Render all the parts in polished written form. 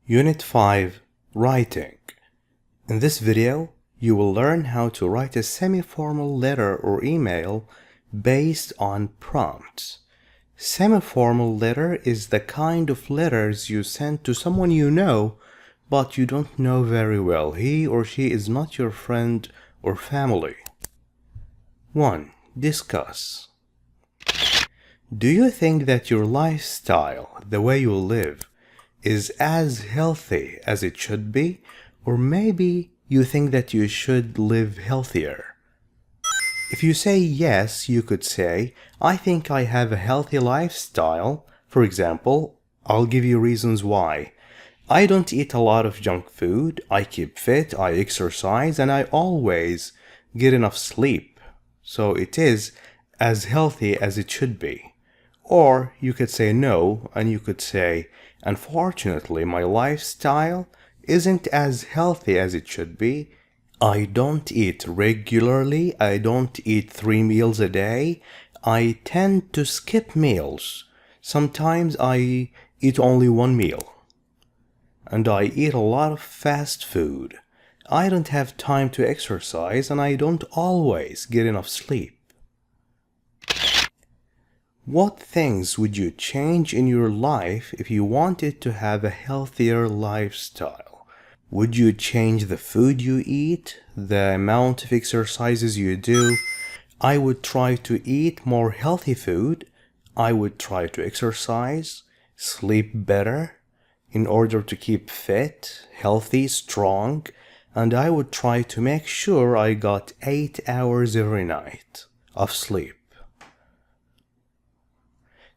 Unit 5 Writing. In this video, you will learn how to write a semi-formal letter or email based on prompts. Semi-formal letter is the kind of letters you send to someone you know, but you don't know very well. He or she is not your friend or family. 1. Discuss. Do you think that your lifestyle, the way you live, is as healthy as it should be? Or maybe you think that you should live healthier? If you say yes, you could say, I think I have a healthy lifestyle. For example, I'll give you reasons why. I don't eat a lot of junk food, I keep fit, I exercise, and I always get enough sleep. So it is as healthy as it should be. Or you could say no, and you could say, unfortunately, my lifestyle isn't as healthy as it should be. I don't eat regularly. I don't eat 3 meals a day. I tend to skip meals. Sometimes I eat only 1 meal. And I eat a lot of fast food. I don't have time to exercise, and I don't always get enough sleep. What things would you change in your life if you wanted to have a healthier lifestyle? Would you change the food you eat, the amount of exercises you do? I would try to eat more healthy food. I would try to exercise, sleep better in order to keep fit, healthy, strong, and I would try to make sure I got 8 hours every night of sleep.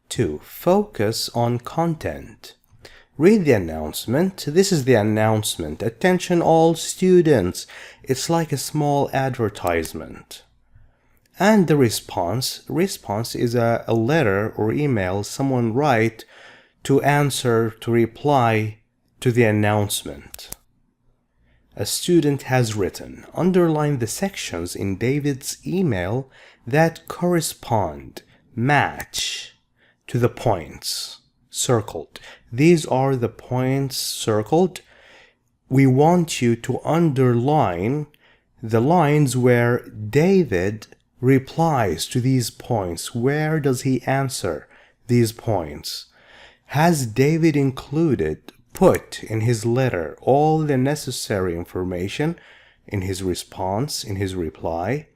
2. Focus on content. Read the announcement. This is the announcement. Attention all students. It's like a small advertisement. And the response. Response is a letter or email someone write to answer, to reply to the announcement. A student has written. Underline the sections in David's email that correspond, match to the points circled. These are the points circled. We want you to underline the lines where David replies to these points. Where does he answer these points? Has David put in his letter all the necessary information in his response, in his reply?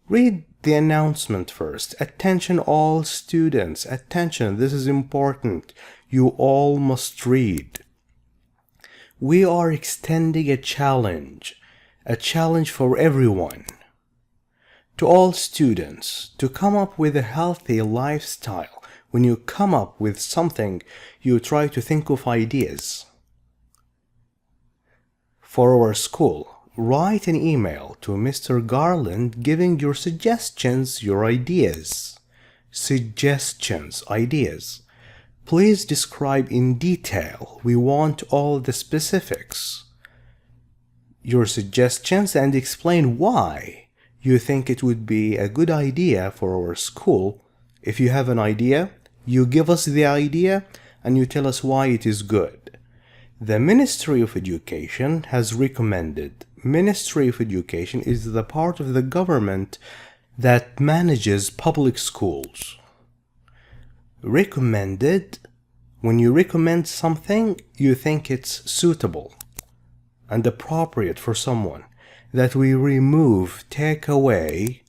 Read the announcement first. Attention all students. Attention, this is important. You all must read. We are extending a challenge for everyone. To all students, to come up with a healthy lifestyle. When you come up with something, you try to think of ideas. For our school, write an email to Mr. Garland giving your suggestions, your ideas. Suggestions, ideas. Please describe in detail. We want all the specifics. Your suggestions and explain why you think it would be a good idea for our school. If you have an idea, you give us the idea and you tell us why it is good. The Ministry of Education has recommended. Ministry of Education is the part of the government that manages public schools. Recommended. When you recommend something, you think it's suitable and appropriate for someone. That we take away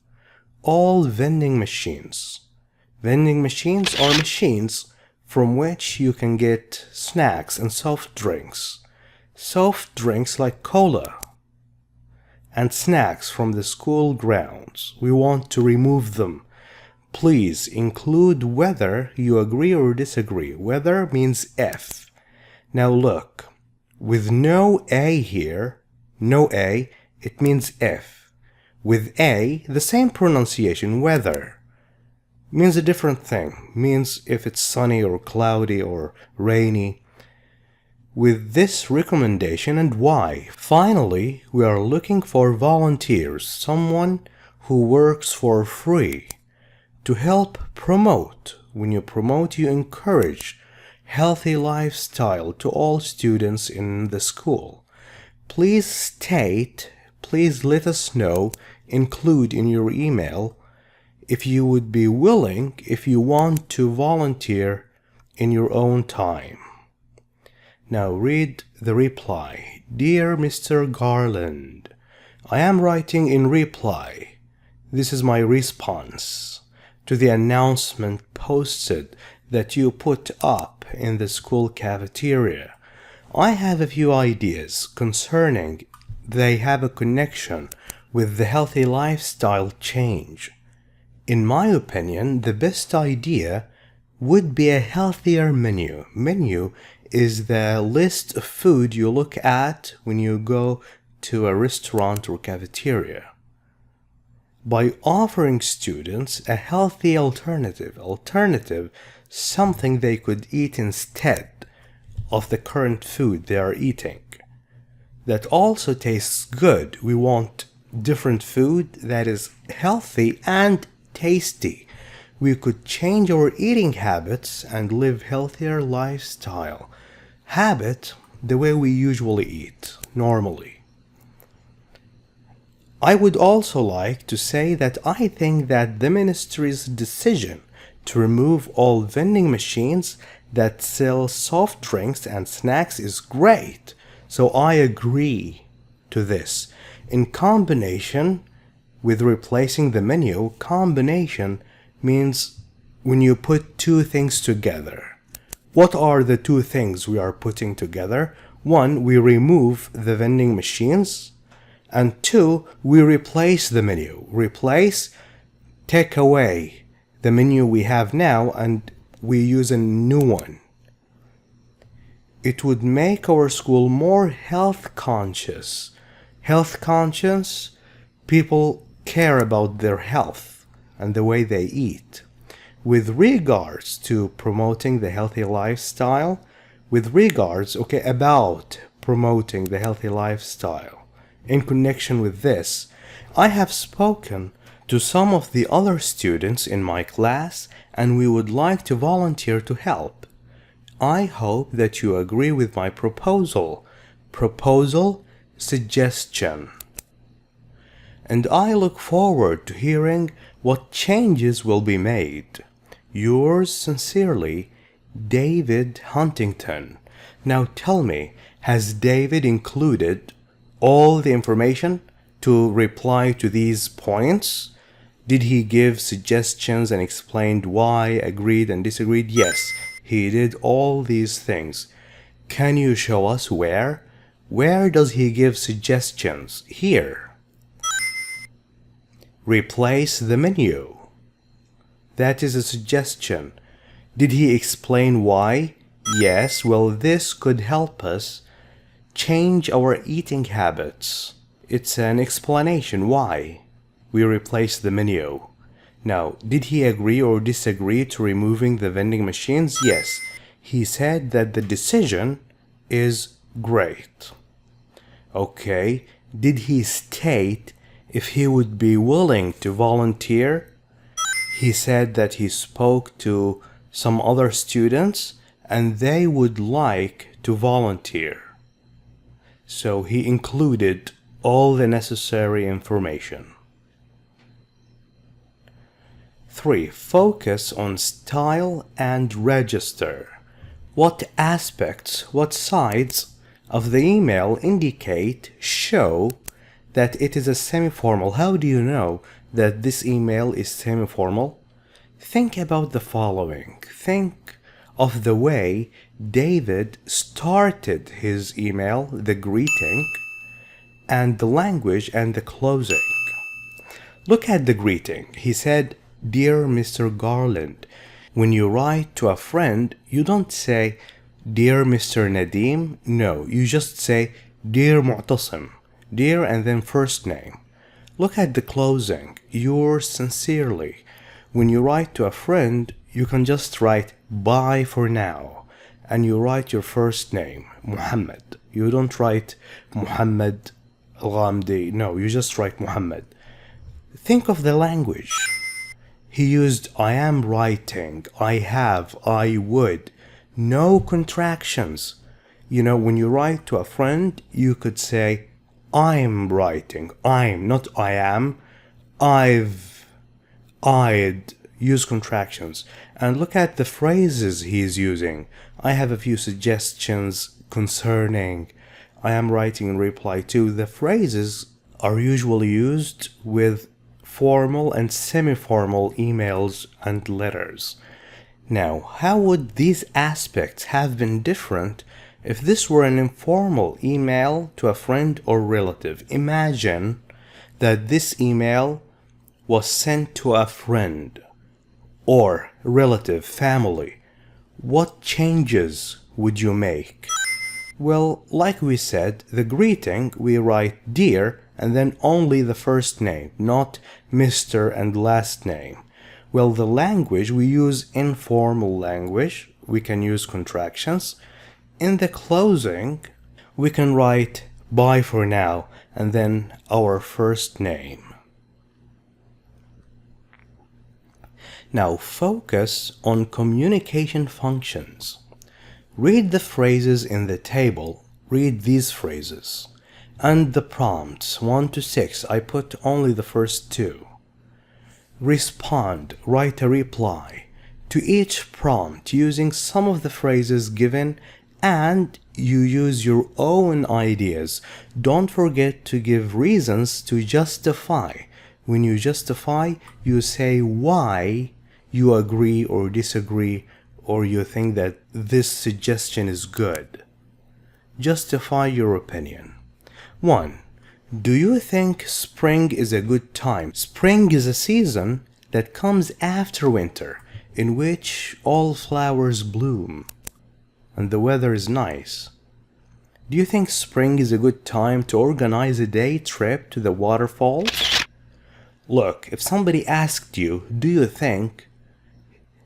all vending machines. Vending machines are machines from which you can get snacks and soft drinks. Soft drinks like cola. And snacks from the school grounds. We want to remove them. Please include whether you agree or disagree. Whether means if. Now look, with no A here, no A, it means if. With A, the same pronunciation, whether, means a different thing. Means if it's sunny or cloudy or rainy. With this recommendation and why. Finally, we are looking for volunteers, someone who works for free to help promote. When you promote, you encourage. healthy lifestyle to all students in the school. Please let us know, include in your email, if you would be willing, if you want to volunteer in your own time. Now read the reply. Dear Mr. Garland, I am writing in reply. This is my response to the announcement posted that you put up in the school cafeteria. I have a few ideas concerning they have a connection with the healthy lifestyle change. In my opinion, the best idea would be a healthier menu. Menu is the list of food you look at when you go to a restaurant or cafeteria. By offering students a healthy alternative, something they could eat instead of the current food they are eating, that also tastes good. We want different food that is healthy and tasty. We could change our eating habits and live healthier lifestyle. Habit, the way we usually eat, normally. I would also like to say that I think that the ministry's decision to remove all vending machines that sell soft drinks and snacks is great. So I agree to this. In combination with replacing the menu, combination means when you put two things together. What are the two things we are putting together? One, we remove the vending machines. And two, we replace the menu. Take away the menu we have now and we use a new one. It would make our school more health conscious. Health conscious, people care about their health and the way they eat. With regards to promoting the healthy lifestyle, about promoting the healthy lifestyle, in connection with this, I have spoken to some of the other students in my class and we would like to volunteer to help. I hope that you agree with my proposal. Suggestion. And I look forward to hearing what changes will be made. Yours sincerely, David Huntington. Now tell me, has David included all the information to reply to these points? Did he give suggestions and explained why, agreed and disagreed? Yes, he did all these things. Can you show us where? Where does he give suggestions? Here. Replace the menu. That is a suggestion. Did he explain why? Yes, well, this could help us change our eating habits. It's an explanation why we replace the menu. Now, did he agree or disagree to removing the vending machines? Yes, he said that the decision is great. Okay, did he state if he would be willing to volunteer? He said that he spoke to some other students and they would like to volunteer. So he included all the necessary information. 3. Focus on style and register. What aspects, what sides of the email show that it is a semi-formal? How do you know that this email is semi-formal? Think about the following. Think of the way David started his email, the greeting, and the language and the closing. Look at the greeting. He said, Dear Mr. Garland. When you write to a friend, you don't say, Dear Mr. نديم. No, you just say, Dear معتصم. Dear and then first name. Look at the closing. Yours sincerely. When you write to a friend, you can just write bye for now. And you write your first name, Muhammad. You don't write Muhammad Al-Ghamdi. No, you just write Muhammad. Think of the language. He used I am writing, I have, I would. No contractions. You know, when you write to a friend, you could say, I'm writing. I'm, not I am. I've, I'd. Use contractions. And look at the phrases he's using. I have a few suggestions concerning. I am writing in reply to. The phrases are usually used with formal and semi-formal emails and letters. Now, how would these aspects have been different if this were an informal email to a friend or relative? Imagine that this email was sent to a friend or relative, family. What changes would you make? Well, like we said, the greeting, we write dear and then only the first name, not Mr. and last name. Well, the language, we use informal language. We can use contractions. In the closing, we can write bye for now and then our first name. Now focus on communication functions. Read the phrases in the table. Read these phrases. And the prompts 1 to 6, I put only the first 2. Respond, write a reply to each prompt using some of the phrases given, and you use your own ideas. Don't forget to give reasons to justify. When you justify, you say why you agree or disagree, or you think that this suggestion is good. Justify your opinion. 1. Do you think spring is a good time? Spring is a season that comes after winter, in which all flowers bloom and the weather is nice. Do you think spring is a good time to organize a day trip to the waterfalls? Look, if somebody asked you, do you think,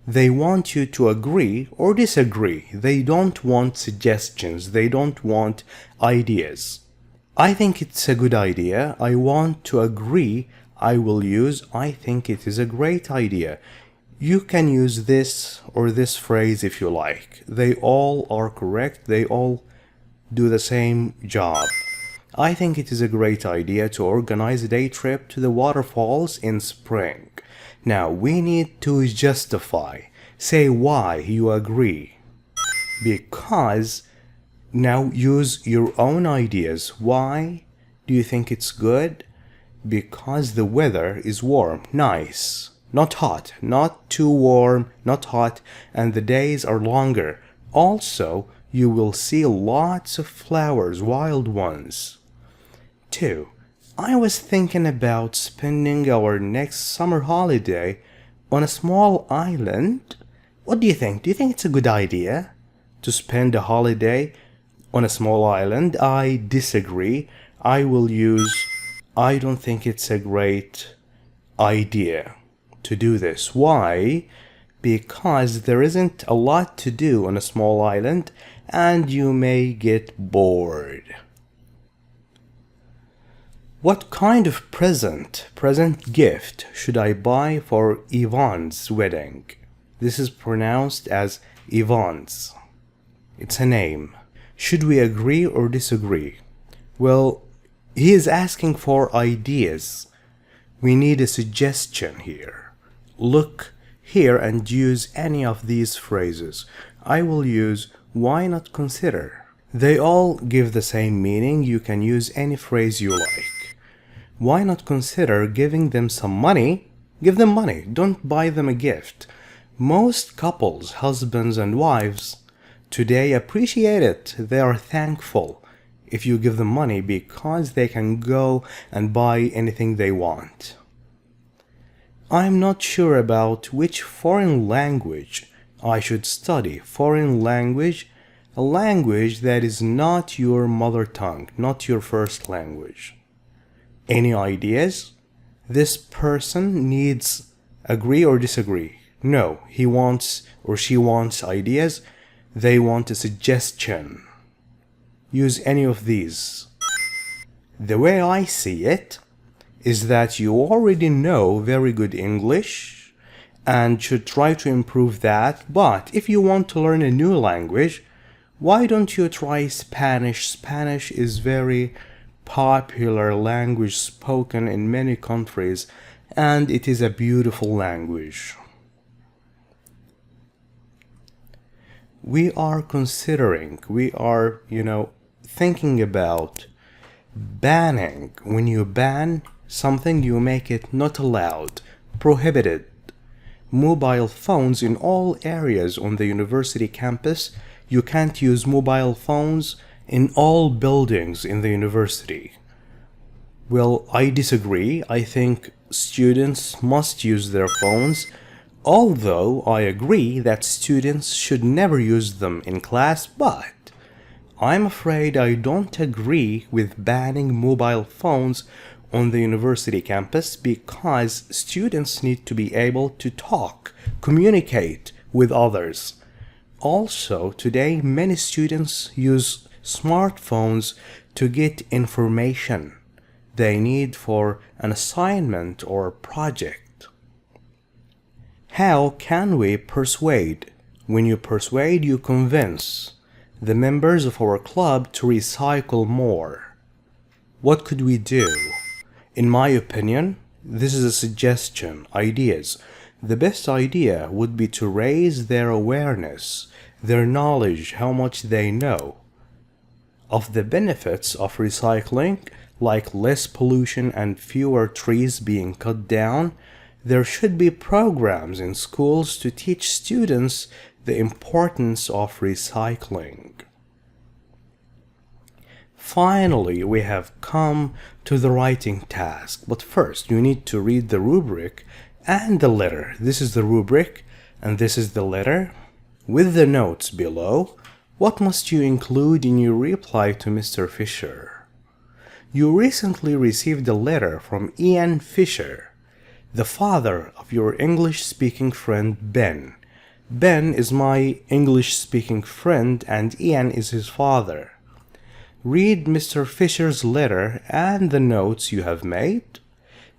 they want you to agree or disagree. They don't want suggestions. They don't want ideas. I think it's a good idea. I want to agree. I will use I think it is a great idea. You can use this or this phrase if you like. They all are correct. They all do the same job. I think it is a great idea to organize a day trip to the waterfalls in spring. Now we need to justify. Say why you agree. Because. Now use your own ideas. Why do you think it's good? Because the weather is warm, nice, not hot, not too warm, not hot, and the days are longer. Also, you will see lots of flowers, wild ones. 2. I was thinking about spending our next summer holiday on a small island. What do you think? Do you think it's a good idea to spend a holiday on a small island? I disagree. I will use I don't think it's a great idea to do this. Why? Because there isn't a lot to do on a small island and you may get bored. What kind of present gift should I buy for Ivan's wedding? This is pronounced as Ivan's. It's a name. Should we agree or disagree? Well, he is asking for ideas. We need a suggestion here. Look here and use any of these phrases. I will use why not consider. They all give the same meaning. You can use any phrase you like. Why not consider giving them some money? Give them money. Don't buy them a gift. Most couples, husbands and wives, today appreciate it. They are thankful if you give them money because they can go and buy anything they want. I'm not sure about which foreign language I should study. Foreign language, a language that is not your mother tongue, not your first language. Any ideas? This person needs agree or disagree. No, he wants or she wants ideas. They want a suggestion. Use any of these. The way I see it is that you already know very good English and should try to improve that. But if you want to learn a new language, why don't you try Spanish? Spanish is very popular language spoken in many countries, and it is a beautiful language. We are thinking about banning. When you ban something, you make it not allowed, prohibited. Mobile phones in all areas on the university campus. You can't use mobile phones in all buildings in the university. Well, I disagree. I think students must use their phones, although I agree that students should never use them in class, but I'm afraid I don't agree with banning mobile phones on the university campus, because students need to be able to talk, communicate with others. Also, today many students use smartphones to get information they need for an assignment or project. How can we persuade? When you persuade, you convince the members of our club to recycle more. What could we do? In my opinion, this is a suggestion, ideas. The best idea would be to raise their awareness, their knowledge, how much they know of the benefits of recycling, like less pollution and fewer trees being cut down. There should be programs in schools to teach students the importance of recycling. Finally, we have come to the writing task. But first, you need to read the rubric and the letter. This is the rubric and this is the letter. With the notes below, what must you include in your reply to Mr. Fisher? You recently received a letter from Ian Fisher, the father of your English-speaking friend Ben. Ben is my English-speaking friend and Ian is his father. Read Mr. Fisher's letter and the notes you have made.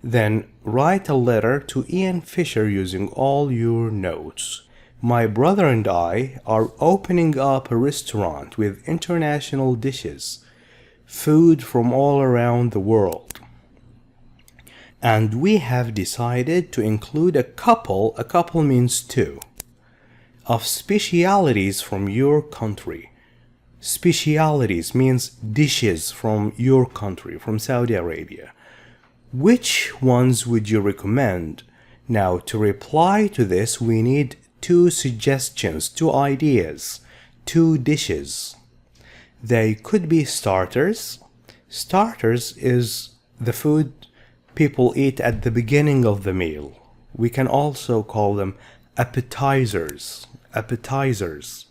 Then write a letter to Ian Fisher using all your notes. My brother and I are opening up a restaurant with international dishes, food from all around the world. And we have decided to include a couple means two, of specialities from your country. Specialities means dishes from your country, from Saudi Arabia. Which ones would you recommend? Now, to reply to this, we need two suggestions, two ideas, two dishes. They could be starters. Starters is the food people eat at the beginning of the meal. We can also call them appetizers. Appetizers.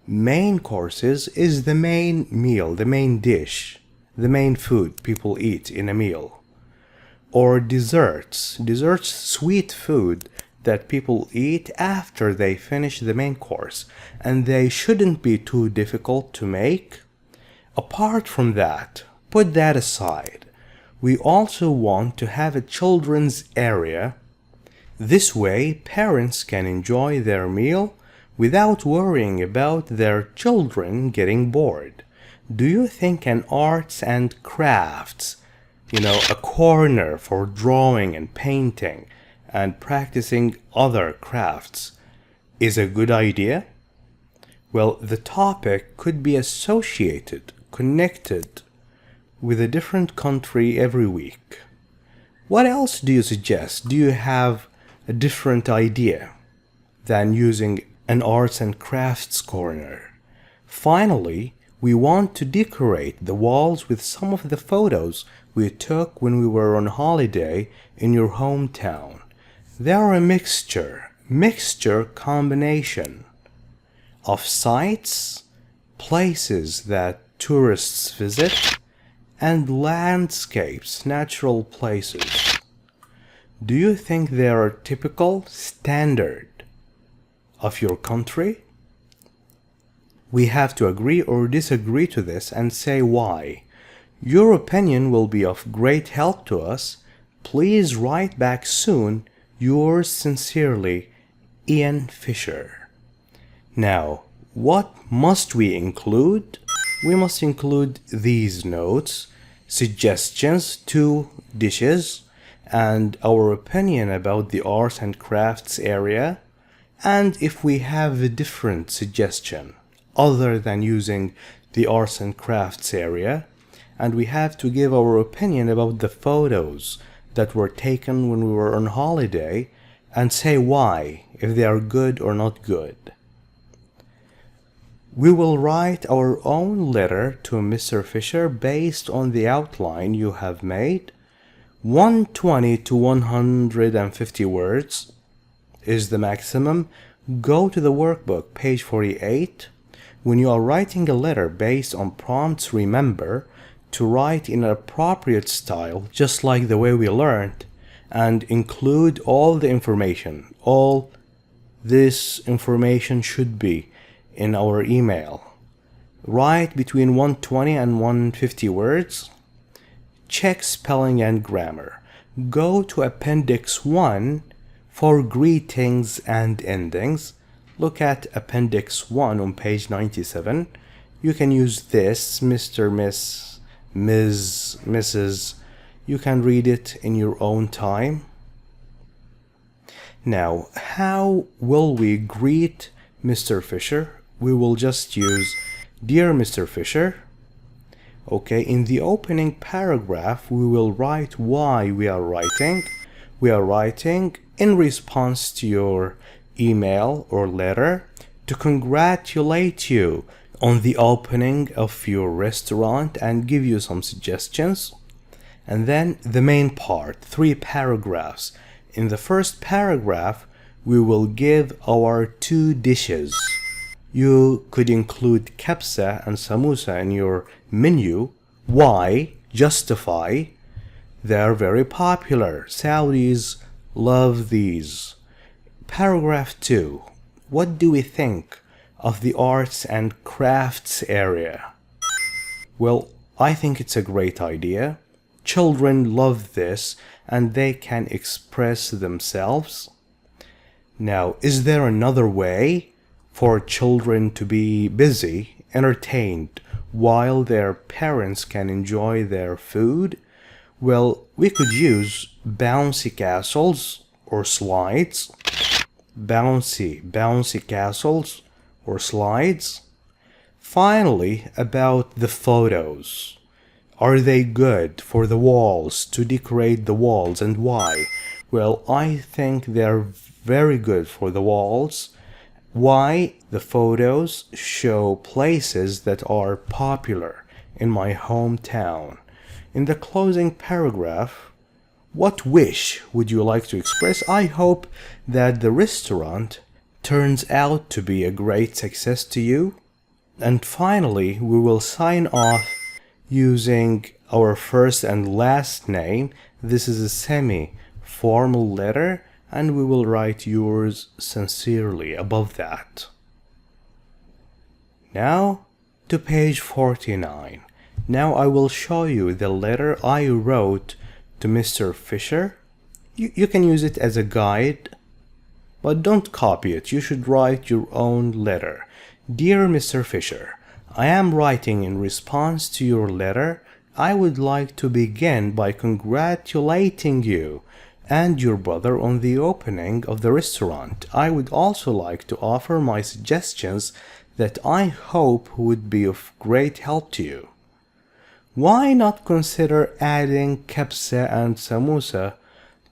Main courses is the main meal, the main dish, the main food people eat in a meal. Or desserts. Desserts, sweet food that people eat after they finish the main course, and they shouldn't be too difficult to make. Apart from that, put that aside. We also want to have a children's area. This way, parents can enjoy their meal without worrying about their children getting bored. Do you think an arts and crafts, a corner for drawing and painting and practicing other crafts is a good idea? Well, the topic could be associated, connected with a different country every week. What else do you suggest? Do you have a different idea than using an arts and crafts corner? Finally, we want to decorate the walls with some of the photos we took when we were on holiday in your hometown. They are a mixture combination of sites, places that tourists visit, and landscapes, natural places. Do you think they are typical, standard of your country? We have to agree or disagree to this and say why. Your opinion will be of great help to us. Please write back soon Yours sincerely, Ian Fisher. Now, what must we include? We must include these notes, suggestions, 2 dishes, and our opinion about the arts and crafts area, and if we have a different suggestion other than using the arts and crafts area, and we have to give our opinion about the photos that were taken when we were on holiday and say why, if they are good or not good. We will write our own letter to Mr. Fisher based on the outline you have made. 120 to 150 words is the maximum. Go to the workbook, page 48. When you are writing a letter based on prompts, remember to write in an appropriate style, just like the way we learned, and include all the information. All this information should be in our email. Write between 120 and 150 words. Check spelling and grammar. Go to Appendix 1 for greetings and endings. Look at Appendix 1 on page 97. You can use this, Mr., Miss, Ms., Mrs. You can read it in your own time. Now, how will we greet Mr. Fisher? We will just use Dear Mr. Fisher. Okay, in the opening paragraph, we will write why we are writing. We are writing in response to your email or letter to congratulate you on the opening of your restaurant and give you some suggestions. And then the main part, 3 paragraphs. In the first paragraph, we will give our 2 dishes. You could include kabsa and samosa in your menu. Why? Justify. They're very popular. Saudis love these. Paragraph 2. What do we think of the arts and crafts area? Well, I think it's a great idea. Children love this and they can express themselves. Now, is there another way for children to be busy, entertained, while their parents can enjoy their food? Well, we could use bouncy castles or slides. Bouncy castles or slides. Finally, about the photos. Are they good for the walls, to decorate the walls, and why? Well, I think they're very good for the walls. Why? The photos show places that are popular in my hometown. In the closing paragraph, what wish would you like to express? I hope that the restaurant turns out to be a great success to you. And finally, we will sign off using our first and last name. This is a semi-formal letter, and we will write yours sincerely above that. Now to page 49. Now I will show you the letter I wrote to Mr. Fisher. You can use it as a guide, but don't copy it. You should write your own letter. Dear Mr. Fisher, I am writing in response to your letter. I would like to begin by congratulating you and your brother on the opening of the restaurant. I would also like to offer my suggestions that I hope would be of great help to you. Why not consider adding kabsa and samosa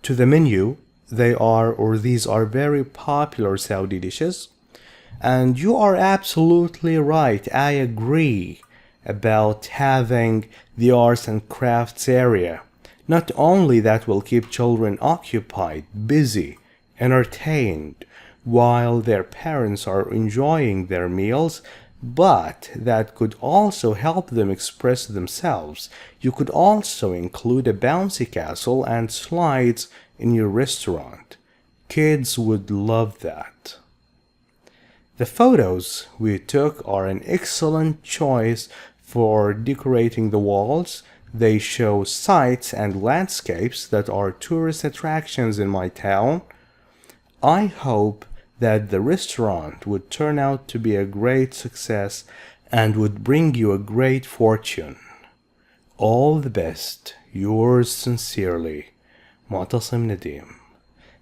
to the menu? These are very popular Saudi dishes. And you are absolutely right. I agree about having the arts and crafts area. Not only that will keep children occupied, busy, entertained, while their parents are enjoying their meals, but that could also help them express themselves. You could also include a bouncy castle and slides in your restaurant. Kids would love that. The photos we took are an excellent choice for decorating the walls. They show sights and landscapes that are tourist attractions in my town. I hope that the restaurant would turn out to be a great success and would bring you a great fortune. All the best. Yours sincerely, معتصم نديم.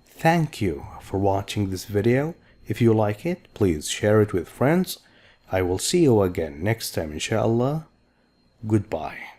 Thank you for watching this video. If you like it, please share it with friends. I will see you again next time, inshallah. Goodbye.